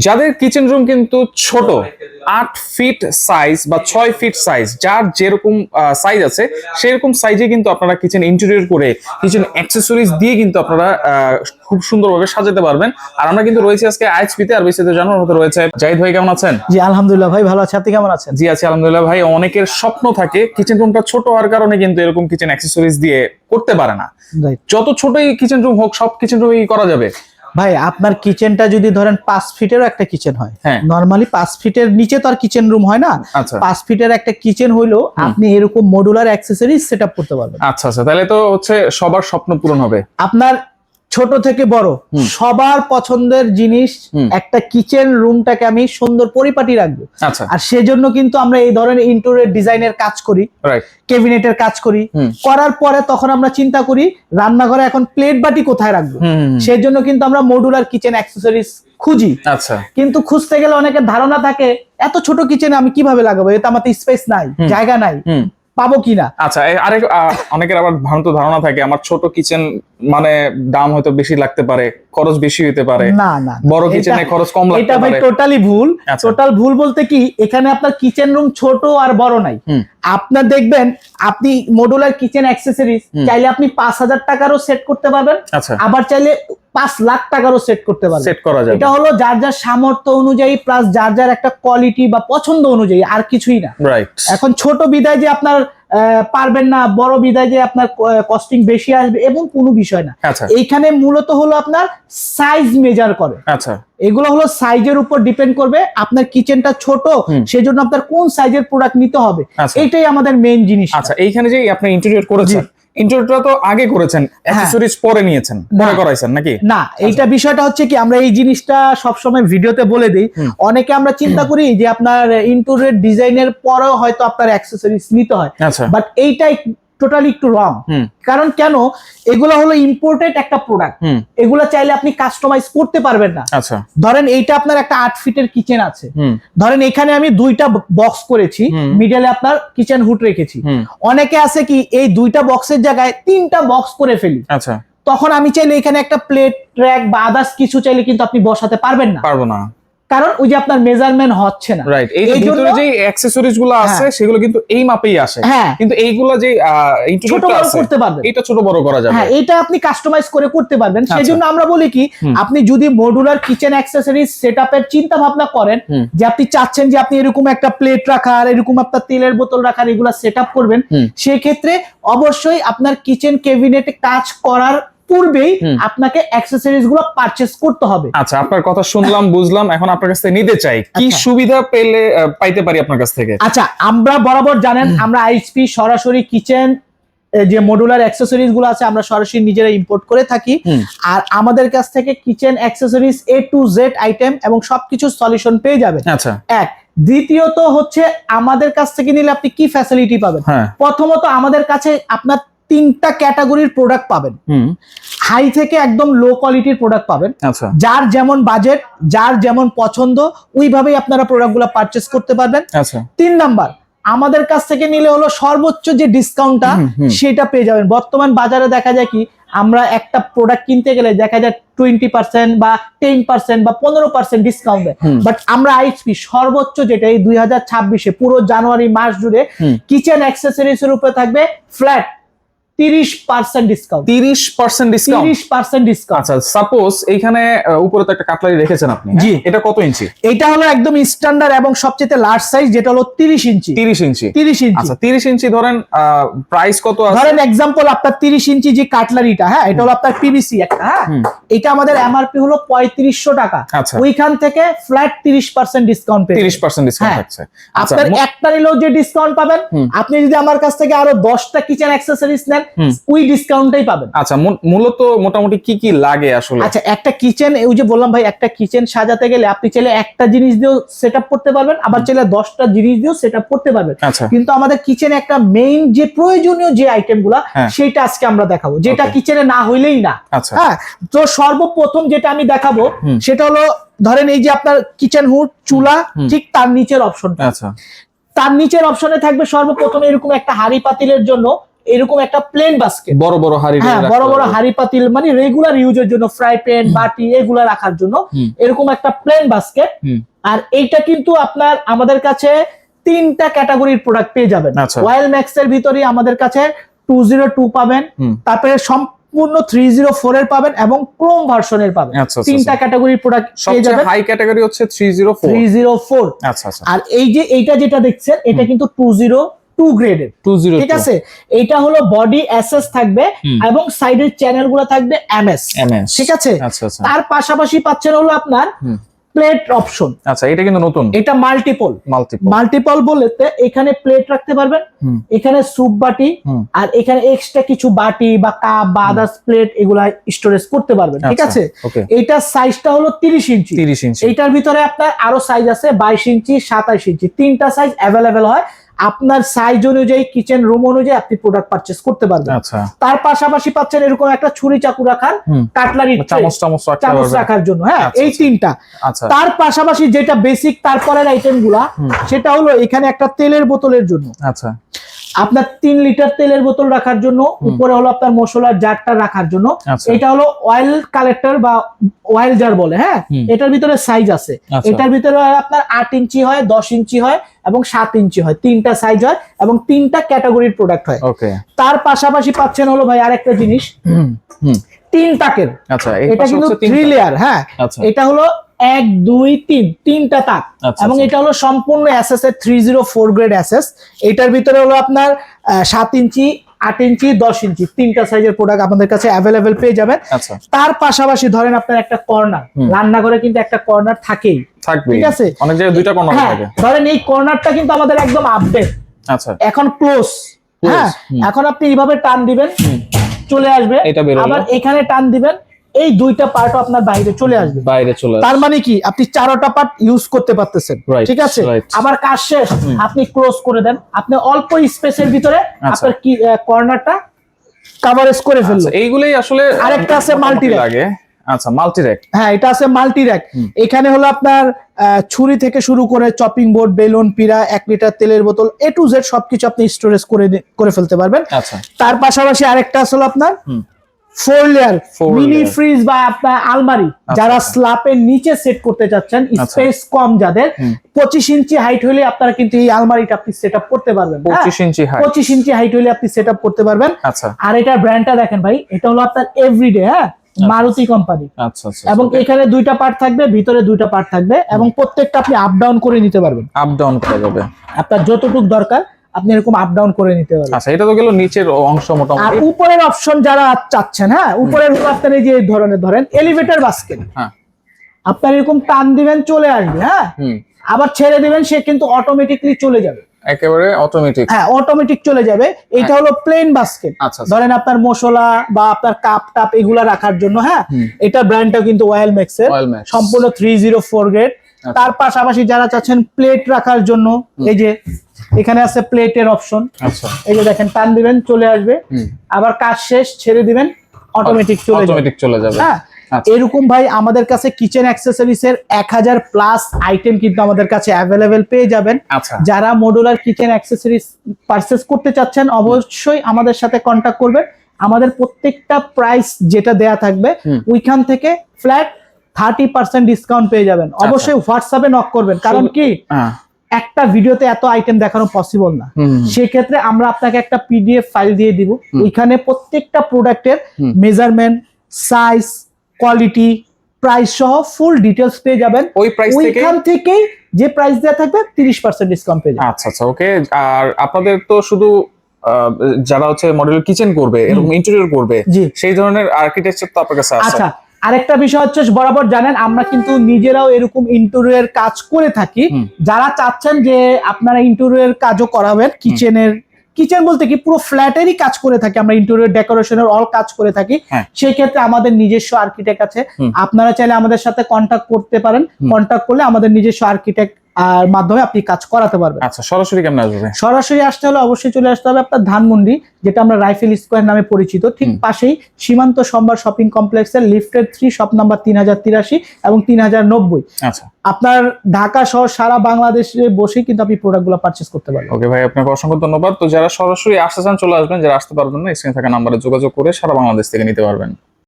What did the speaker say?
যাদের kitchen room কিন্তু ছোট 8 ফিট সাইজ বা 6 ফিট সাইজ, যার যেরকম সাইজ আছে সেরকম সাইজে কিন্তু আপনারা কিচেন ইন্টেরিয়র করে কিচেন অ্যাক্সেসরিজ দিয়ে কিন্তু আপনারা খুব সুন্দরভাবে সাজাতে পারবেন। আর আমরা কিন্তু রয়েছে আজকে আইএসপি তে, আর বিস্তারিত জানার মতো রয়েছে জাহিদ ভাই। কেমন আছেন? জি আলহামদুলিল্লাহ ভাই, ভালো আছি। আপনি কেমন আছেন? জি আছি আলহামদুলিল্লাহ ভাই। অনেকের স্বপ্ন থাকে কিচেন রুমটা ছোট হওয়ার কারণে কিন্তু এরকম কিচেন অ্যাক্সেসরিজ দিয়ে করতে পারে না। যত ছোটই কিচেন রুম হোক সব কিচেন রুমই করা যাবে। ভাই আপনার কিচেনটা যদি ধরেন 5 ফিটেরও একটা কিচেন হয়, নরমালি 5 ফিটের নিচে তো আর কিচেন রুম হয় না। 5 ফিটের একটা কিচেন হইলো আপনি এরকম মডুলার অ্যাক্সেসরিজ সেটআপ করতে পারবেন। আচ্ছা আচ্ছা, তাহলে তো হচ্ছে সবার স্বপ্ন পূরণ হবে। আপনার ছোট থেকে বড় সবার পছন্দের জিনিস, একটা কিচেন রুমটাকে আমি সুন্দর পরিপাটি রাখবো। আচ্ছা, আর সেজন্য কিন্তু আমরা এই ধরনের ইন্টেরিয়র ডিজাইনের কাজ করি, ক্যাবিনেটের কাজ করি। করার পরে তখন আমরা চিন্তা করি রান্নাঘরে এখন প্লেট বাটি কোথায় রাখবো, সেজন্য কিন্তু আমরা মডুলার কিচেন অ্যাক্সেসরিজ খুঁজি। আচ্ছা, কিন্তু খুঁজতে গেলে অনেকের ধারণা থাকে এত ছোট কিচেনে আমি কিভাবে লাগাবো, এটা আমাদের স্পেস নাই, জায়গা নাই, পাবো কিনা। আচ্ছা, আরেক অনেকের আবার ভ্রান্ত ধারণা থাকে আমার ছোট কিচেন মানে দাম হয়তো বেশি লাগতে পারে, খরচ বেশি হতে পারে। না না, বড় কিচেনে খরচ কম লাগতে পারে। এটা ভাই টোটালি ভুল। টোটাল ভুল বলতে কি, এখানে আপনার কিচেন রুম ছোট আর বড় নাই। আপনার দেখবেন আপনি মডুলার কিচেন অ্যাক্সেসরিজ চাইলে আপনি 5,000 টাকারও সেট করতে পারবেন, আবার চাইলে 5 লাখ টাকারও সেট করতে পারবেন। সেট করা যাবে। এটা হলো যার যার সামর্থ্য অনুযায়ী প্লাস যার যার একটা কোয়ালিটি বা পছন্দ অনুযায়ী, আর কিছুই না। রাইট। এখন ছোট বিদায় যে আপনার পারবেন না, বড় বিদায় যে আপনার কস্টিং বেশি আসবে এবং কোনো বিষয় না। এইখানে মূলত হলো আপনার সাইজ মেজার করে। আচ্ছা, এগুলো হলো সাইজের উপর ডিপেন্ড করবে। আপনার কিচেনটা ছোট, সেজন্য আপনার কোন সাইজের প্রোডাক্ট নিতে হবে, এটাই আমাদের মেইন জিনিস। আচ্ছা, এইখানে যে আপনি ইন্টেরিয়র করেছেন, ইন্টেরিয়রটা তো আগে করেছেন, অ্যাকসেসরিজ পরে নিয়েছেন, পরে করাইছেন নাকি? না, এইটা বিষয়টা হচ্ছে কি, আমরা এই জিনিসটা সব সময় ভিডিওতে বলে দেই। অনেকে আমরা চিন্তা করি যে আপনার ইন্টেরিয়র ডিজাইনের পরেও হয়তো আপনার অ্যাকসেসরিজ নিতে হয়, বাট এইটাই টোটালি একটু রং। কারণ কেন, এগুলো হলো ইম্পোর্টেড একটা প্রোডাক্ট, এগুলো চাইলে আপনি কাস্টমাইজ করতে পারবেন না। ধরেন এইটা আপনার একটা 8 ফিটের কিচেন আছে, ধরেন এখানে আমি 2টা বক্স করেছি, মিডলে আপনার কিচেন হুড রেখেছি। অনেকে আছে কি এই 2টা বক্সের জায়গায় 3টা বক্স করে ফেলি। আচ্ছা, তখন আমি চাইলে এখানে একটা প্লেট, ট্র্যাক বা আদার্স কিছু চাইলে কিন্তু আপনি বসাতে পারবেন না। পারবো না, কারণ ওই যে আপনার মেজারমেন্ট হচ্ছে না। রাইট। এই ভিতরে যে অ্যাকসেসরিজ গুলো আছে সেগুলো কিন্তু এই মাপেই আসে, কিন্তু এইগুলো যে ছোট বড় করতে পারবেন, এটা ছোট বড় করা যাবে। হ্যাঁ, এটা আপনি কাস্টমাইজ করে করতে পারবেন। সেজন্য আমরা বলি কি, আপনি যদি মডুলার কিচেন অ্যাকসেসরিজ সেটআপের চিন্তা ভাবনা করেন, যে আপনি চাচ্ছেন যে আপনি এরকম একটা প্লেট রাখার, এরকম আপনার তেলের বোতল রাখার, এগুলো সেটআপ করবেন, সেই ক্ষেত্রে অবশ্যই আপনার কিচেন ক্যাবিনেটে কাজ করার পূর্বেই আপনাকে অ্যাকসেসরিজ গুলো পারচেজ করতে হবে। আচ্ছা, আপনার কথা শুনলাম, বুঝলাম, এখন আপনার কাছ থেকে নিতে চাই, কি সুবিধা পাইতে পারি আপনার কাছ থেকে? আচ্ছা, আমরা বরাবর জানেন আমরা আইএসপি সরাসরি কিচেন যে মডুলার অ্যাকসেসরিজ গুলো আছে আমরা সরাসরি নিজেরা ইম্পোর্ট করে থাকি। আর আমাদের কাছ থেকে kitchen accessories A to Z item এবং সবকিছু সলিউশন পেয়ে যাবেন। আচ্ছা, এক। দ্বিতীয়ত হচ্ছে আমাদের কাছ থেকে নিলে আপনি কি ফ্যাসিলিটি পাবেন? প্রথমত আমাদের কাছে আপনার 3টা ক্যাটাগরির প্রোডাক্ট পাবেন। হাই থেকে একদম লো কোয়ালিটির প্রোডাক্ট পাবেন। যার যেমন বাজেট, যার যেমন পছন্দ, ওইভাবেই আপনারা প্রোডাক্টগুলো পারচেজ করতে পারবেন। 3 নাম্বার, আমাদের কাছ থেকে নিলে হলো সর্বোচ্চ যে ডিসকাউন্টটা সেটা পেয়ে যাবেন। বর্তমান বাজারে দেখা যায় কি, আমরা একটা প্রোডাক্ট কিনতে গেলে দেখা যায় 20% বা 10% বা 15% ডিসকাউন্ট দেয়, বাট আমরা আইএসপি সর্বোচ্চ যেটা এই 2026-এ পুরো জানুয়ারি মাস জুড়ে কিচেন অ্যাক্সেসরিজ এর উপরে থাকবে ফ্ল্যাট 30% ডিসকাউন্ট। 30% ডিসকাউন্ট? 30% ডিসকাউন্ট। আচ্ছা, সাপোজ এইখানে উপরে তো একটা কাটলারি রেখেছেন আপনি, জি, এটা কত ইঞ্চি? এটা হলো একদম স্ট্যান্ডার্ড এবং সবচেয়ে লার্জ সাইজ, যেটা হলো 30 ইঞ্চি। 30 ইঞ্চি? 30 ইঞ্চি। আচ্ছা, 30 ইঞ্চি ধরেন প্রাইস কত আছে? ধরেন এক্সাম্পল আপনার 30 ইঞ্চি যে কাটলারিটা, হ্যাঁ, এটা হলো আপনার পিভিসি একটা, হ্যাঁ, এটা আমাদের এমআরপি হলো 3500 টাকা। ওইখান থেকে ফ্ল্যাট 30% ডিসকাউন্ট পেয়ে 30% ডিসকাউন্ট থাকছে। আপনার একটা নিলেও যে ডিসকাউন্ট পাবেন, আপনি যদি আমার কাছ থেকে আরো 10টা কিচেন অ্যাক্সেসরিজ নেন, ওই ডিসকাউন্টটাই পাবেন। আচ্ছা, মূলত মোটামুটি কি কি লাগে আসলে? আচ্ছা, একটা কিচেন, ওই যে বললাম ভাই, একটা কিচেন সাজাতে গেলে আপনি চাইলে একটা জিনিস দিয়েও সেটআপ করতে পারবেন, আবার চাইলে 10টা জিনিস দিয়েও সেটআপ করতে পারবেন। কিন্তু আমাদের কিচেনে একটা মেইন যে প্রয়োজনীয় যে আইটেমগুলো, সেটা আজকে আমরা দেখাবো, যেটা কিচেনে না হইলেই না। হ্যাঁ, তো সর্বপ্রথম যেটা আমি দেখাবো সেটা হলো, ধরেন এই যে আপনার কিচেন হুড, চুলা, ঠিক তার নিচের অপশনটা। তার নিচের অপশনে থাকবে সর্বপ্রথম এরকম একটা হাঁড়ি পাতিলের জন্য এরকম একটা প্লেন বাস্কেট, বড় বড় হাঁড়ি, হ্যাঁ বড় বড় হাঁড়ি পাতিল মানে রেগুলার ইউজের জন্য, ফ্রাই প্যান বাটি এগুলা রাখার জন্য এরকম একটা প্লেন বাস্কেট। আর এইটা কিন্তু আপনার আমাদের কাছে 3টা ক্যাটাগরির প্রোডাক্ট পেয়ে যাবেন। ওয়াইল ম্যাক্স এর ভিতরে আমাদের কাছে 202 পাবেন, তারপরে সম্পূর্ণ 304 এর পাবেন এবং ক্রোম ভার্সনের পাবেন। 3টা ক্যাটাগরির প্রোডাক্ট পেয়ে যাবেন। হাই ক্যাটাগরি হচ্ছে 304। আচ্ছা আচ্ছা। আর এই যে এইটা যেটা দেখছেন এটা কিন্তু 202 গ্রেডের, ঠিক আছে। এইটা হলো বডি এসএস থাকবে এবং সাইডের চ্যানেলগুলো থাকবে এমএস, ঠিক আছে। তার পাশাপাশি পাচ্ছেন হলো আপনার প্লেট অপশন। আচ্ছা, এটা কিন্তু নতুন, এটা মাল্টিপল বলতে এখানে প্লেট রাখতে পারবেন, এখানে স্যুপ বাটি, আর এখানে এক্সট্রা কিছু বাটি বা কাপ বা আদার্স প্লেট এগুলা স্টোরেজ করতে পারবেন, ঠিক আছে। এইটার সাইজটা হলো 30 ইঞ্চি। এইটার ভিতরে আপনার আরো সাইজ আছে 22 ইঞ্চি, 27 ইঞ্চি, 3টা সাইজ অ্যাভেলেবেল হয়। আপনার সাইজ অনুযায়ী, কিচেন রুম অনুযায়ী আপনি প্রোডাক্ট পারচেজ করতে পারবেন। তার পাশাপাশি পাচ্ছেন এরকম একটা ছুরি চাকু রাখার, কাটলারি চামচ রাখার জন্য, হ্যাঁ এই 3টা। তার পাশাপাশি যেটা বেসিক তারপরের আইটেম গুলা, সেটা হলো এখানে একটা তেলের বোতলের জন্য, আচ্ছা আপনার 3 লিটার তেলের বোতল রাখার জন্য, উপরে হলো আপনার মশলার জারটা রাখার জন্য। এটা হলো অয়েল কালেক্টর বা অয়েল জার বলে, হ্যাঁ এটার ভিতরে সাইজ আছে। এটার ভিতরে আপনার 8 ইঞ্চি হয়, 10 ইঞ্চি হয় এবং 7 ইঞ্চি হয়, 3টা সাইজ হয় এবং 3টা ক্যাটাগরির প্রোডাক্ট হয়। তার পাশাপাশি পাচ্ছেন হলো ভাই আরেকটা জিনিস, 3 তাকের। আচ্ছা, এটা কিন্তু 3 লেয়ার, হ্যাঁ এটা হলো 1 2 3 3টা তাক এবং এটা হলো সম্পূর্ণ এসএস এর 304 গ্রেড এসএস। এটার ভিতরে হলো আপনার 7 ইঞ্চি, 8 ইঞ্চি, 10 ইঞ্চি, 3টা সাইজের প্রোডাক্ট আপনাদের কাছে অ্যাভেলেবেল পেয়ে যাবেন। তার পাশাপাশি ধরেন আপনার একটা কর্নার, রান্নাঘরে কিন্তু একটা কর্নার থাকেই, ঠিক আছে, অনেক জায়গায় 2টা কর্নার থাকে। ধরেন এই কর্নারটা কিন্তু আমাদের একদম আপডেট, আচ্ছা এখন ক্লোজ, হ্যাঁ এখন আপনি এইভাবে টান দিবেন চলে আসবে, আবার এখানে টান দিবেন এই 2টা পার্ট আপনার বাইরে চলে আসবে, তার মানে কি আপনি 4টা পার্ট ইউজ করতে পারতেছেন, ঠিক আছে। আবার কাজ শেষ আপনি ক্লোজ করে দেন, আপনি অল্প স্পেসের ভিতরে আপনার কি কর্নারটা কভারেজ করে ফেললো। এইগুলাই আসলে আরেকটা আছে মাল্টি র্যাক, আচ্ছা মাল্টি র্যাক, হ্যাঁ এটা আছে মাল্টি র্যাক। এখানে হলো আপনার ছুরি থেকে শুরু করে চপিং বোর্ড, বেলুন, পিড়া, 1 লিটার তেলের বোতল A to Z সবকিছু আপনি স্টোরেজ করে ফেলতে পারবেন। তার পাশাপাশি আরেকটা আছে আপনার 4 লেয়ার মিনি ফ্রিজ বা আপনার আলমারি, যারা স্ল্যাপের নিচে সেট করতে চাচ্ছেন, স্পেস কম যাদের, 25 ইঞ্চি হাইট হলে আপনারা কিন্তু এই আলমারিটা আপনি সেটআপ করতে পারবেন। 25 ইঞ্চি হাইট হলে আপনি সেটআপ করতে পারবেন। আর এটার ব্র্যান্ডটা দেখেন ভাই, এটা হলো আপনার এভরিডে, হ্যাঁ মারুতি কোম্পানি, এবং এখানে 2টা পার্ট থাকবে, ভিতরে 2টা পার্ট থাকবে এবং প্রত্যেকটা আপনি আপ ডাউন করে নিতে পারবেন, আপ ডাউন করা যাবে আপনার যতটুকু দরকার আপনি এরকম আপ ডাউন করে নিতে পারবেন। আচ্ছা, এটা তো গেল নিচের অংশ মোটামুটি। আর উপরের অপশন যারা চাচ্ছেন, হ্যাঁ উপরের হলো আপনার এই যে ধরনের ধরেন এলিভেটর বাস্কেট, হ্যাঁ আপনার এরকম টান দিবেন চলে আসবে, হ্যাঁ আবার ছেড়ে দিবেন সে কিন্তু অটোমেটিকলি চলে যাবে, একেবারে অটোমেটিক, হ্যাঁ অটোমেটিক চলে যাবে। এটা হলো প্লেন বাস্কেট, ধরেন আপনার মশলা বা আপনার কাপ টাপ এগুলা রাখার জন্য, হ্যাঁ এটা ব্র্যান্ডটা কিন্তু ওয়াইল ম্যাক্স এর, সম্পূর্ণ 304 গ্রেড। তার পাশাপাশি যারা চাচ্ছেন প্লেট রাখার জন্য, এই যে এখানে আছে প্লেটের অপশন, এই যে দেখেন টান দিবেন চলে আসবে, আবার কাজ শেষ ছেড়ে দিবেন অটোমেটিক চলে যাবে, হ্যাঁ এরকম ভাই আমাদের কাছে কিচেন অ্যাক্সেসরিজ এর 1000 প্লাস আইটেম কিন্তু আমাদের কাছে অ্যাভেলেবেল পেয়ে যাবেন। যারা মডুলার কিচেন অ্যাক্সেসরিজ পারচেজ করতে চাচ্ছেন অবশ্যই আমাদের সাথে কন্টাক্ট করবেন। আমাদের প্রত্যেকটা প্রাইস যেটা দেয়া থাকবে ওইখান থেকে ফ্ল্যাট 30% ডিসকাউন্ট পেয়ে যাবেন। অবশ্যই হোয়াটসঅ্যাপে নক করবেন, কারণ কি একটা ভিডিওতে এত আইটেম দেখানো পসিবল না, সেক্ষেত্রে আমরা আপনাকে একটা পিডিএফ ফাইল দিয়ে দিব, ওইখানে প্রত্যেকটা প্রোডাক্টের মেজারমেন্ট, সাইজ, কোয়ালিটি, প্রাইস সহ ফুল ডিটেলস পেয়ে যাবেন। ওইখান থেকেই যে প্রাইস দেয়া থাকবে 30% ডিসকাউন্ট পেয়ে যাবেন। আচ্ছা আচ্ছা, ওকে। আর আপনাদের তো শুধু যারা হচ্ছে মডেলের কিচেন করবে, এরকম ইন্টেরিয়র করবে, সেই ধরনের আর্কিটেকচার তো আপনার কাছে আছে। আচ্ছা, আরেকটা বিষয় হচ্ছে বরাবর জানেন আমরা কিন্তু নিজেরাও এরকম ইন্টেরিয়র কাজ করে থাকি। যারা চাচ্ছেন যে আপনারা ইন্টেরিয়র কাজও করাবেন, কিচেন বলতে কি পুরো ফ্ল্যাটেরই কাজ করে থাকি আমরা, ইন্টেরিয়র ডেকোরেশনের অল কাজ করে থাকি, সেই ক্ষেত্রে আমাদের নিজস্ব আর্কিটেক্ট আছে। আপনারা চাইলে আমাদের সাথে কন্টাক্ট করতে পারেন, কন্টাক্ট করলে আমাদের নিজস্ব আর্কিটেক্ট আর মাধ্যমে আপনি কাজ করাতে পারবেন। আচ্ছা, সরাসরি কেমন আসবে? সরাসরি আসতে হলে অবশ্যই চলে আসতে হবে আপনার ধানমন্ডি, যেটা আমরা রাইফেল স্কোয়ার নামে পরিচিত, ঠিক পাশেই সীমান্ত সম্ভার শপিং কমপ্লেক্সের লিফটেড 3 শপ নাম্বার 3083 এবং 3090। আচ্ছা, আপনার ঢাকা সহ সারা বাংলাদেশে বসেই কিন্তু আপনি প্রোডাক্টগুলো পারচেজ করতে পারবেন। ওকে ভাই, আপনাকে অসংখ্য ধন্যবাদ। তো যারা সরাসরি আসতে চান চলে আসবেন, যারা আসতে পারবেন না স্ক্রিনে থাকা নাম্বারে যোগাযোগ করে সারা বাংলাদেশ থেকে নিতে পারবেন।